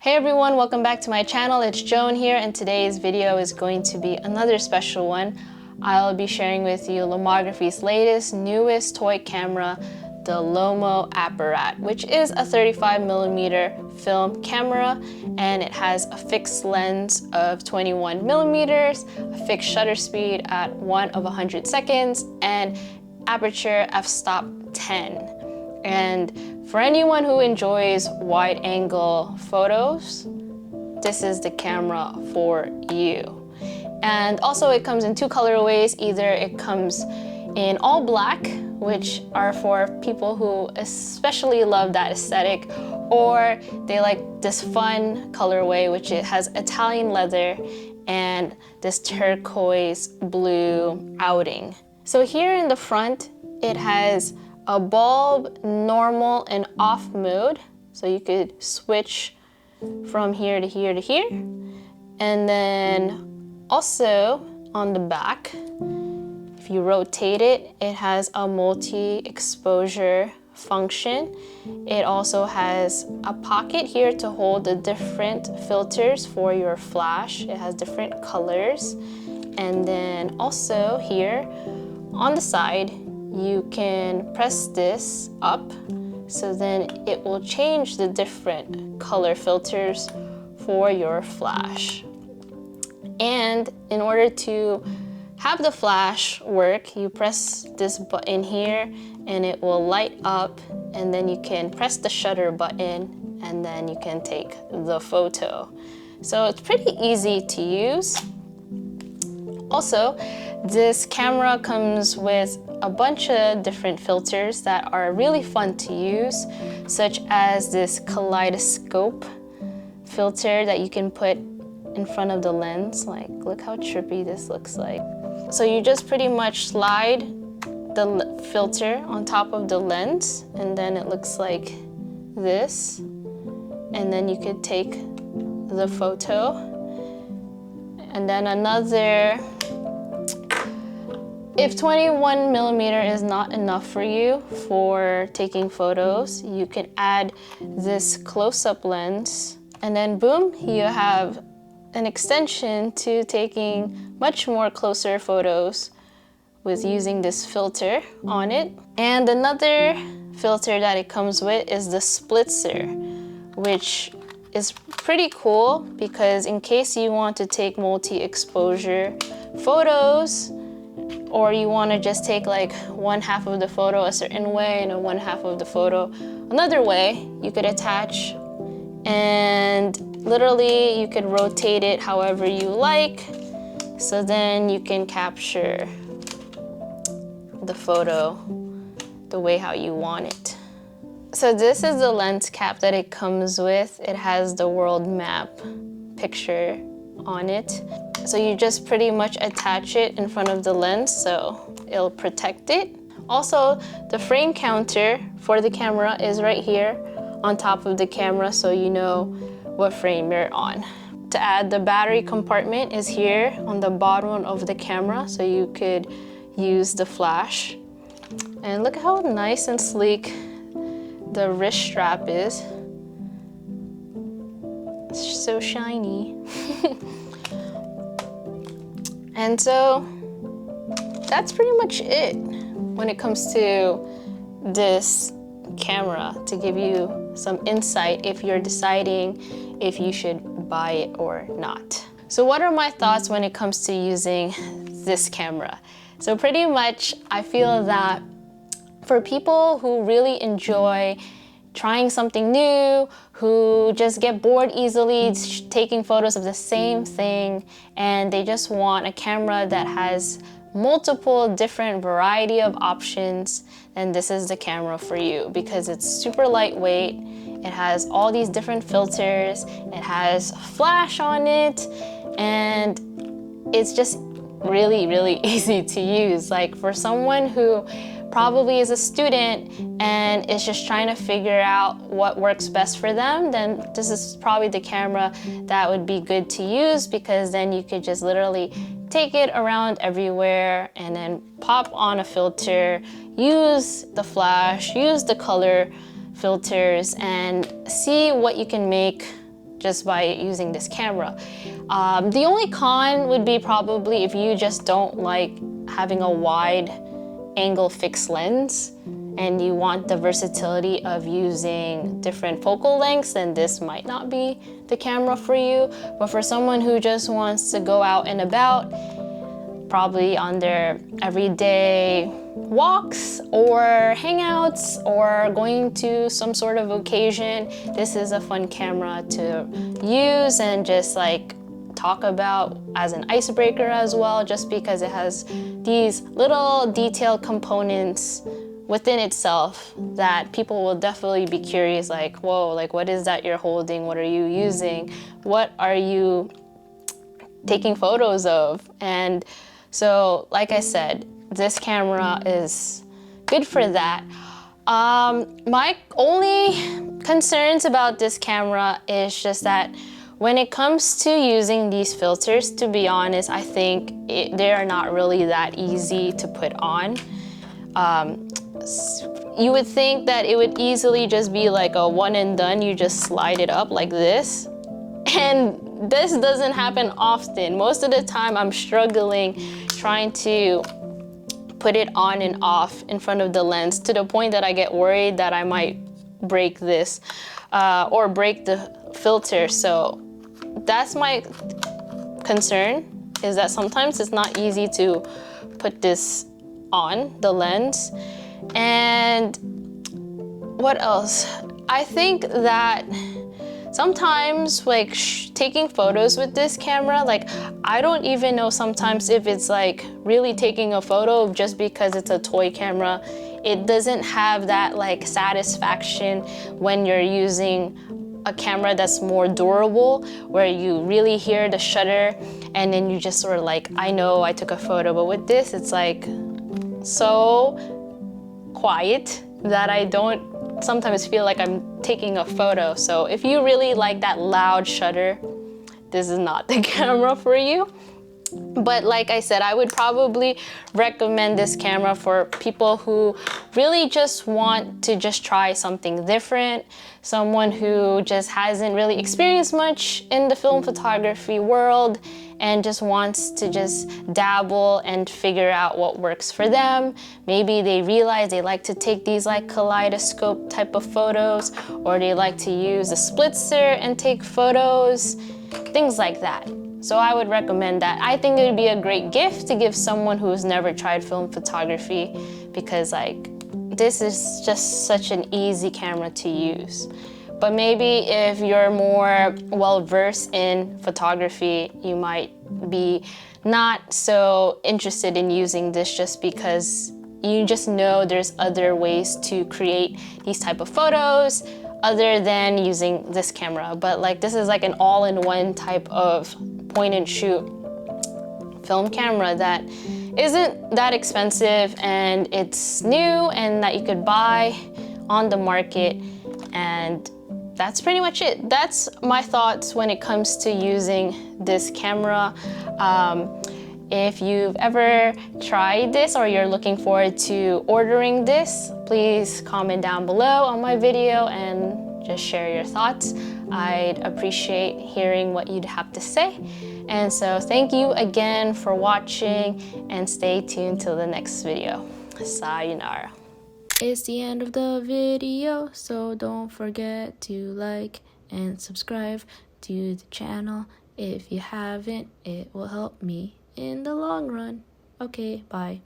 Hey everyone, welcome back to my channel. It's Joan here, and today's video is going to be another special one. I'll be sharing with you Lomography's latest, newest toy camera, the LomoApparat, which is a 35mm film camera, and it has a fixed lens of 21mm, a fixed shutter speed at 1/100 seconds, and aperture f-stop 10. And for anyone who enjoys wide angle photos, this is the camera for you. And also it comes in two colorways. Either it comes in all black, which are for people who especially love that aesthetic, or they like this fun colorway, which it has Italian leather and this turquoise blue outing. So here in the front, it has a bulb, normal, and off mode. So you could switch from here to here to here. And then also on the back, if you rotate it, it has a multi-exposure function. It also has a pocket here to hold the different filters for your flash. It has different colors. And then also here on the side, you can press this up, so then it will change the different color filters for your flash. And in order to have the flash work, you press this button here and it will light up, and then you can press the shutter button and then you can take the photo. So it's pretty easy to use. Also, this camera comes with a bunch of different filters that are really fun to use, such as this kaleidoscope filter that you can put in front of the lens. Like, look how trippy this looks like. So you just pretty much slide the filter on top of the lens, and then it looks like this. And then you could take the photo. And then another, if 21mm is not enough for you for taking photos, you can add this close-up lens, and then boom, you have an extension to taking much more closer photos with using this filter on it. And another filter that it comes with is the splitzer, which is pretty cool because in case you want to take multi-exposure photos, or you want to just take like one half of the photo a certain way and one half of the photo another way, you could attach, and literally you could rotate it however you like, so then you can capture the photo the way how you want it. So this is the lens cap that it comes with. It has the world map picture on it. So you just pretty much attach it in front of the lens so it'll protect it. Also, the frame counter for the camera is right here on top of the camera, so you know what frame you're on. To add, the battery compartment is here on the bottom of the camera, so you could use the flash. And look how nice and sleek the wrist strap is. It's so shiny. And so that's pretty much it when it comes to this camera, to give you some insight if you're deciding if you should buy it or not. So what are my thoughts when it comes to using this camera? So pretty much I feel that for people who really enjoy trying something new, who just get bored easily taking photos of the same thing, and they just want a camera that has multiple different variety of options, then this is the camera for you, because it's super lightweight. It has all these different filters, it has flash on it, and it's just really, really easy to use. Like for someone who probably is a student and is just trying to figure out what works best for them, then this is probably the camera that would be good to use, because then you could just literally take it around everywhere and then pop on a filter, use the flash, use the color filters, and see what you can make just by using this camera. The only con would be probably if you just don't like having a wide angle fixed lens and you want the versatility of using different focal lengths, then this might not be the camera for you. But for someone who just wants to go out and about, probably on their everyday walks or hangouts or going to some sort of occasion, this is a fun camera to use and just like talk about as an icebreaker as well, just because it has these little detailed components within itself that people will definitely be curious, like, whoa, like what is that you're holding? What are you using? What are you taking photos of? And so, like I said, this camera is good for that. My only concerns about this camera is just that when it comes to using these filters, to be honest, I think they are not really that easy to put on. You would think that it would easily just be like a one and done, you just slide it up like this. And this doesn't happen often. Most of the time I'm struggling trying to put it on and off in front of the lens, to the point that I get worried that I might break this or break the filter. So that's my concern, is that sometimes it's not easy to put this on the lens. And what else? I think that sometimes like taking photos with this camera, like I don't even know sometimes if it's like really taking a photo just because it's a toy camera. It doesn't have that like satisfaction when you're using a camera that's more durable, where you really hear the shutter and then you just sort of like, I know I took a photo. But with this, it's like so quiet that I don't sometimes feel like I'm taking a photo. So if you really like that loud shutter, this is not the camera for you. But like I said, I would probably recommend this camera for people who really just want to just try something different, someone who just hasn't really experienced much in the film photography world and just wants to just dabble and figure out what works for them. Maybe they realize they like to take these like kaleidoscope type of photos, or they like to use a splitzer and take photos, things like that. So I would recommend that. I think it would be a great gift to give someone who's never tried film photography, because like this is just such an easy camera to use. But maybe if you're more well-versed in photography, you might be not so interested in using this, just because you just know there's other ways to create these type of photos other than using this camera. But like this is like an all-in-one type of point and shoot film camera that isn't that expensive, and it's new and that you could buy on the market. And that's pretty much it. That's my thoughts when it comes to using this camera. If you've ever tried this or you're looking forward to ordering this, please comment down below on my video and just share your thoughts. I'd appreciate hearing what you'd have to say. And so thank you again for watching, and stay tuned till the next video. Sayonara. It's the end of the video, so don't forget to like and subscribe to the channel. If you haven't, it will help me in the long run. Okay, bye.